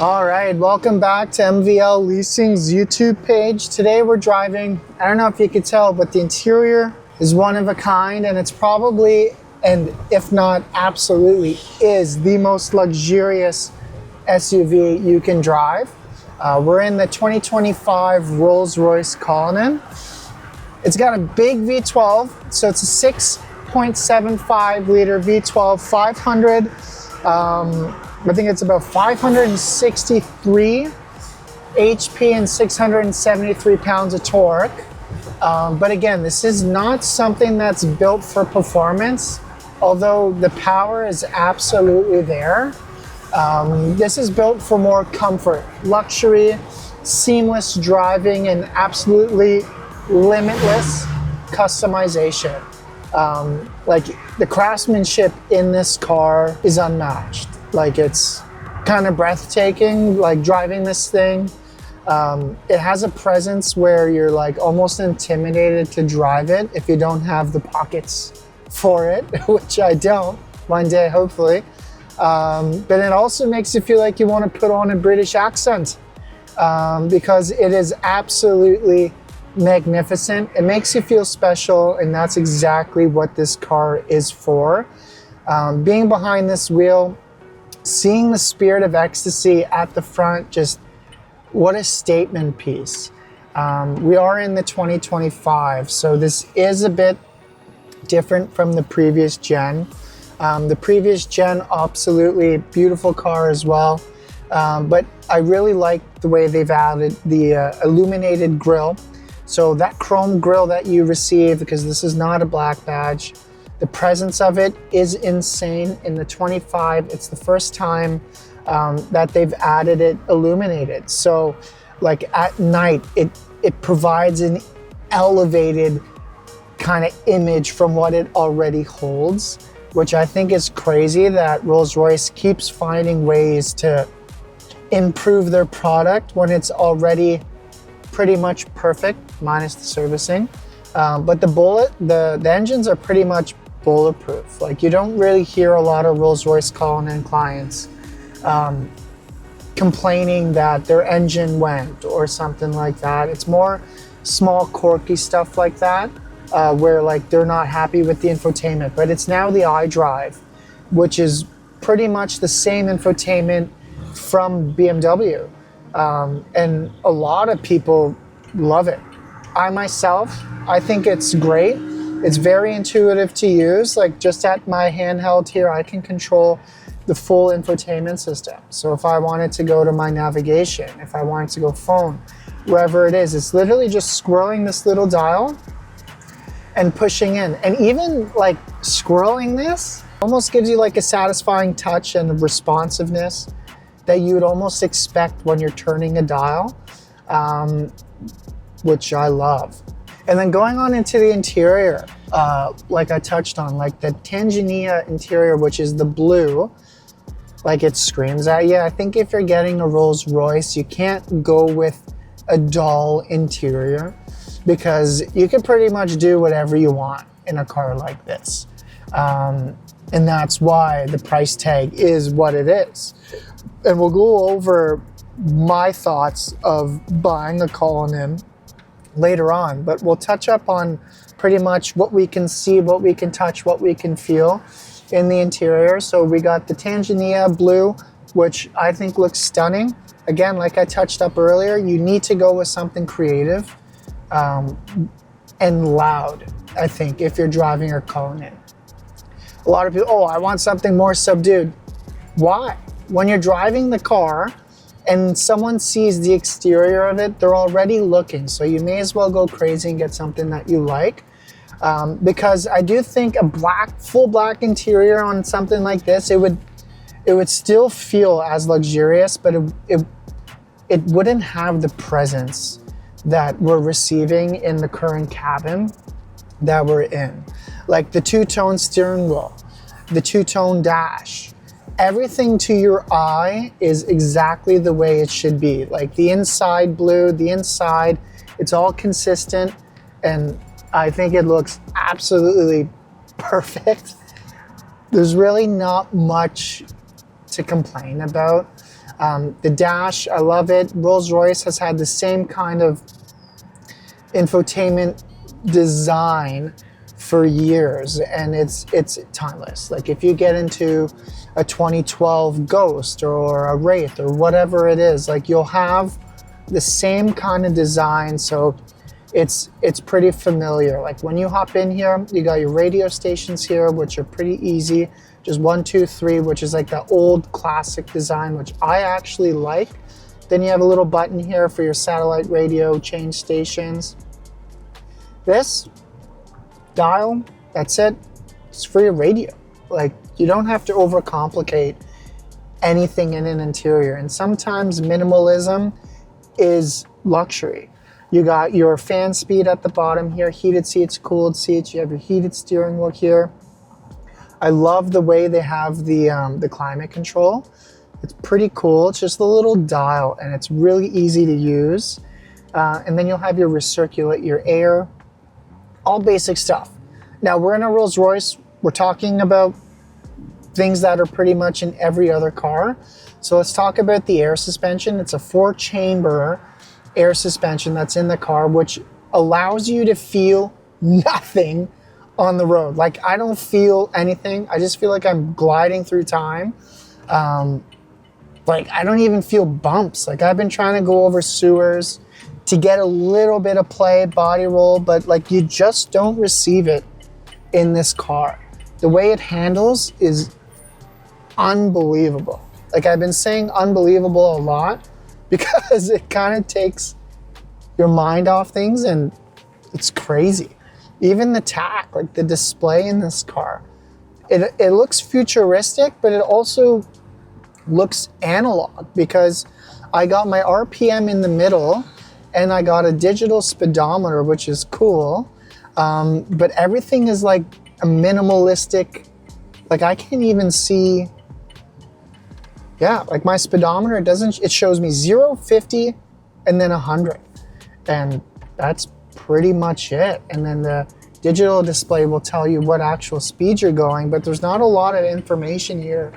All right, welcome back to MVL Leasing's YouTube page. Today we're driving, I don't know if you could tell, but the interior is one of a kind, and it's probably, and if not absolutely, is the most luxurious SUV you can drive. We're in the 2025 Rolls-Royce Cullinan. It's got a big V12, so it's a 6.75 liter V12, 500, I think it's about 563 HP and 673 pounds of torque. But again, this is not something that's built for performance, although the power is absolutely there. This is built for more comfort, luxury, seamless driving, and absolutely limitless customization. Like the craftsmanship in this car is unmatched. Like it's kind of breathtaking, like driving this thing. It has a presence where you're like almost intimidated to drive it if you don't have the pockets for it, which I don't, one day hopefully. But it also makes you feel like you want to put on a British accent because it is absolutely magnificent. It makes you feel special, and that's exactly what this car is for. Being behind this wheel, seeing the Spirit of Ecstasy at the front, just what a statement piece. We are in the 2025, so this is a bit different from the previous gen. The previous gen, absolutely beautiful car as well, but I really like the way they've added the illuminated grille. So that chrome grille that you receive, because this is not a black badge, the presence of it is insane. In the 25, it's the first time that they've added it illuminated. So like at night, it provides an elevated kind of image from what it already holds, which I think is crazy that Rolls-Royce keeps finding ways to improve their product when it's already pretty much perfect, minus the servicing. But the engines are pretty much bulletproof. Like you don't really hear a lot of Rolls-Royce Cullinan clients complaining that their engine went or something like that. It's more small quirky stuff like that where like they're not happy with the infotainment. But it's now the iDrive, which is pretty much the same infotainment from BMW. And a lot of people love it. I myself, I think it's great. It's very intuitive to use. Like just at my handheld here, I can control the full infotainment system. So if I wanted to go to my navigation, if I wanted to go phone, wherever it is, it's literally just scrolling this little dial and pushing in. And even like scrolling this almost gives you like a satisfying touch and responsiveness that you would almost expect when you're turning a dial, which I love. And then going on into the interior, like I touched on, like the Tanzania interior, which is the blue, like it screams at you. I think if you're getting a Rolls-Royce, you can't go with a dull interior because you can pretty much do whatever you want in a car like this. And that's why the price tag is what it is. And we'll go over my thoughts of buying a Cullinan later on, but we'll touch up on pretty much what we can see, what we can touch, what we can feel in the interior. So we got the Tanzania blue, which I think looks stunning. Again, like I touched up earlier, you need to go with something creative and loud, I think, if you're driving a Cullinan. A lot of people, oh, I want something more subdued. Why? When you're driving the car and someone sees the exterior of it, they're already looking. So you may as well go crazy and get something that you like. Because I do think a full black interior on something like this, it would still feel as luxurious, but it wouldn't have the presence that we're receiving in the current cabin that we're in. Like the two-tone steering wheel, the two-tone dash, everything to your eye is exactly the way it should be. Like the inside blue, the inside, it's all consistent, and I think it looks absolutely perfect. There's really not much to complain about. The dash, I love it. Rolls-Royce has had the same kind of infotainment design for years, and it's timeless. Like if you get into a 2012 Ghost or a Wraith or whatever it is, like you'll have the same kind of design, so it's pretty familiar. Like when you hop in here, you got your radio stations here, which are pretty easy. Just 1, 2, 3, which is like the old classic design, which I actually like. Then you have a little button here for your satellite radio, change stations. This dial, that's it. It's for your radio. Like you don't have to overcomplicate anything in an interior. And sometimes minimalism is luxury. You got your fan speed at the bottom here, heated seats, cooled seats. You have your heated steering wheel here. I love the way they have the climate control. It's pretty cool. It's just a little dial and it's really easy to use. And then you'll have your recirculate your air, all basic stuff. Now we're in a Rolls-Royce. We're talking about things that are pretty much in every other car. So let's talk about the air suspension. It's a 4-chamber air suspension that's in the car, which allows you to feel nothing on the road. Like I don't feel anything. I just feel like I'm gliding through time. Like I don't even feel bumps. Like I've been trying to go over sewers to get a little bit of play, body roll, but like you just don't receive it in this car. The way it handles is unbelievable. Like I've been saying unbelievable a lot because it kind of takes your mind off things and it's crazy. Even the tack, like the display in this car, it looks futuristic, but it also looks analog because I got my RPM in the middle and I got a digital speedometer, which is cool. But everything is like a minimalistic, like I can't even see, yeah, like my speedometer, it shows me 0, 50, and then 100. And that's pretty much it. And then the digital display will tell you what actual speed you're going, but there's not a lot of information here.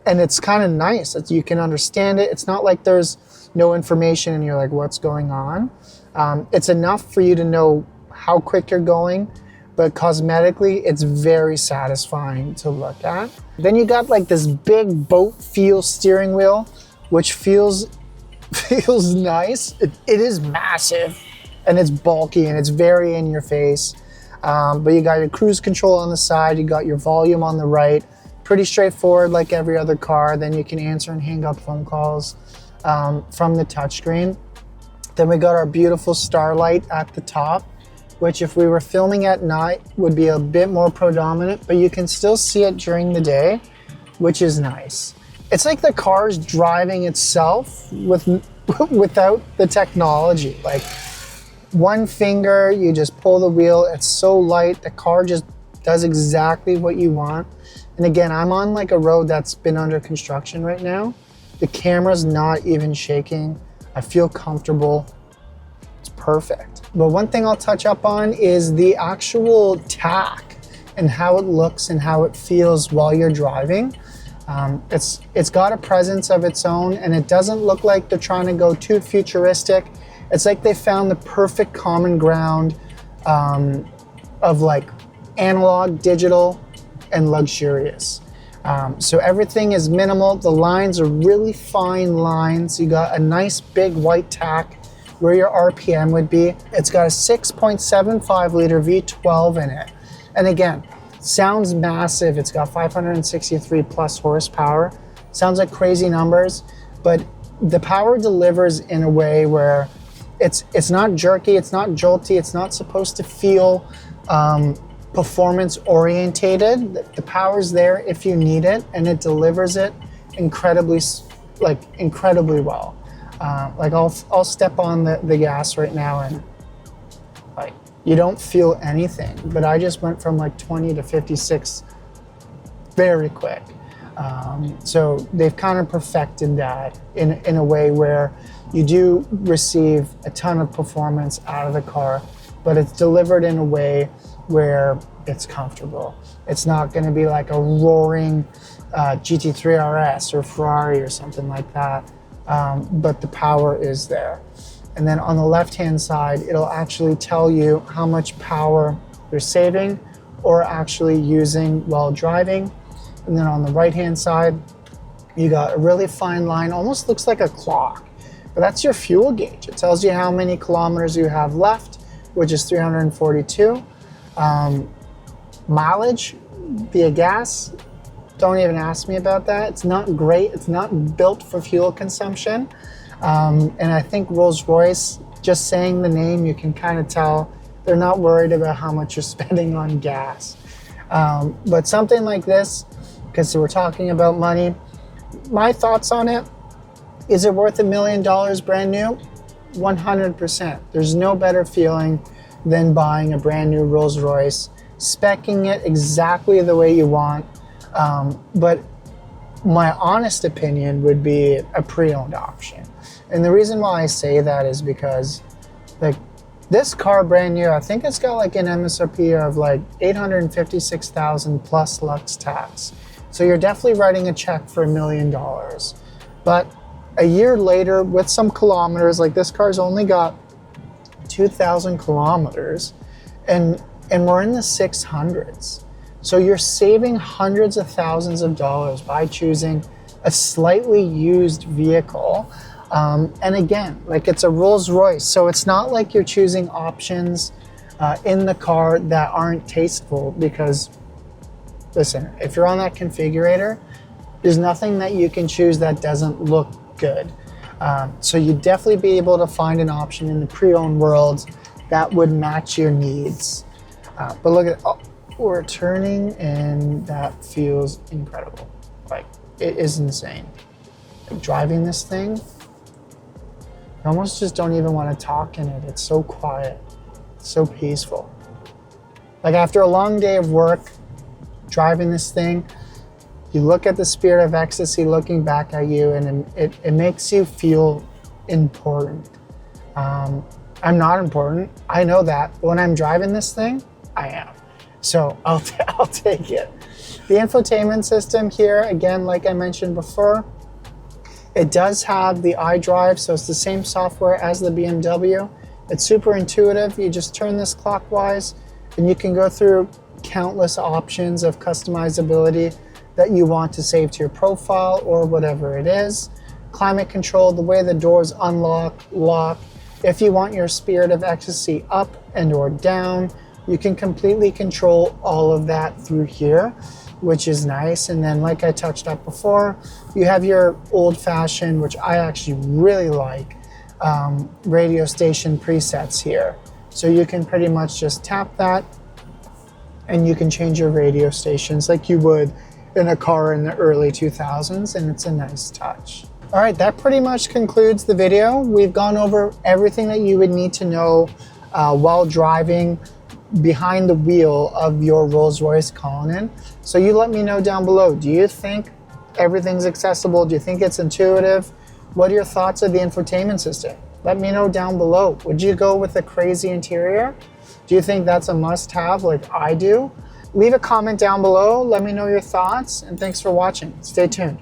And it's kind of nice that you can understand it. It's not like there's no information and you're like, what's going on? It's enough for you to know how quick you're going, but cosmetically, it's very satisfying to look at. Then you got like this big boat feel steering wheel, which feels nice. It is massive and it's bulky and it's very in your face. But you got your cruise control on the side, you got your volume on the right. Pretty straightforward like every other car. Then you can answer and hang up phone calls from the touchscreen. Then we got our beautiful starlight at the top, which if we were filming at night would be a bit more predominant, but you can still see it during the day, which is nice. It's like the car's driving itself without the technology. Like one finger, you just pull the wheel, it's so light, the car just does exactly what you want. And again, I'm on like a road that's been under construction right now. The camera's not even shaking. I feel comfortable. It's perfect. But one thing I'll touch up on is the actual tack and how it looks and how it feels while you're driving. It's got a presence of its own, and it doesn't look like they're trying to go too futuristic. It's like they found the perfect common ground of like analog, digital, and luxurious. So everything is minimal. The lines are really fine lines. You got a nice big white tack where your RPM would be. It's got a 6.75 liter V12 in it. And again, sounds massive. It's got 563 plus horsepower. Sounds like crazy numbers, but the power delivers in a way where it's not jerky, it's not jolty, it's not supposed to feel performance orientated. The power's there if you need it, and it delivers it incredibly well. Like I'll step on the gas right now and like you don't feel anything, but I just went from like 20 to 56 very quick. So they've kind of perfected that in a way where you do receive a ton of performance out of the car, but it's delivered in a way where it's comfortable. It's not going to be like a roaring GT3 RS or Ferrari or something like that, but the power is there. And then on the left-hand side, it'll actually tell you how much power you're saving or actually using while driving. And then on the right-hand side, you got a really fine line, almost looks like a clock, but that's your fuel gauge. It tells you how many kilometers you have left, which is 342. Mileage via gas, don't even ask me about that. It's not great. It's not built for fuel consumption. And I think Rolls-Royce, just saying the name, you can kind of tell they're not worried about how much you're spending on gas. But something like this, because we're talking about money, my thoughts on it, is it worth $1 million brand new? 100%. There's no better feeling than buying a brand new Rolls-Royce, speccing it exactly the way you want. But my honest opinion would be a pre-owned option. And the reason why I say that is because like this car brand new, I think it's got like an MSRP of like 856,000 plus Lux tax. So you're definitely writing a check for $1 million. But a year later with some kilometers, like this car's only got 2,000 kilometers and we're in the 600s. So you're saving hundreds of thousands of dollars by choosing a slightly used vehicle. And again, like it's a Rolls-Royce, so it's not like you're choosing options in the car that aren't tasteful, because listen, if you're on that configurator, there's nothing that you can choose that doesn't look good. So you'd definitely be able to find an option in the pre-owned world that would match your needs. But look at, oh, we're turning and that feels incredible. Like it is insane. Like, driving this thing, I almost just don't even want to talk in it. It's so quiet, it's so peaceful. Like after a long day of work, driving this thing, you look at the Spirit of Ecstasy looking back at you, and it makes you feel important. I'm not important, I know that. But when I'm driving this thing, I am. So I'll take it. The infotainment system here, again, like I mentioned before, it does have the iDrive, so it's the same software as the BMW. It's super intuitive. You just turn this clockwise and you can go through countless options of customizability that you want to save to your profile or whatever it is. Climate control, the way the doors unlock, lock. If you want your Spirit of Ecstasy up and or down, you can completely control all of that through here, which is nice. And then like I touched up before, you have your old-fashioned, which I actually really like, radio station presets here. So you can pretty much just tap that and you can change your radio stations like you would in a car in the early 2000s, and it's a nice touch. All right, that pretty much concludes the video. We've gone over everything that you would need to know while driving behind the wheel of your Rolls-Royce Cullinan. So you let me know down below, do you think everything's accessible? Do you think it's intuitive? What are your thoughts of the infotainment system? Let me know down below. Would you go with a crazy interior? Do you think that's a must-have like I do? Leave a comment down below. Let me know your thoughts, and thanks for watching. Stay tuned.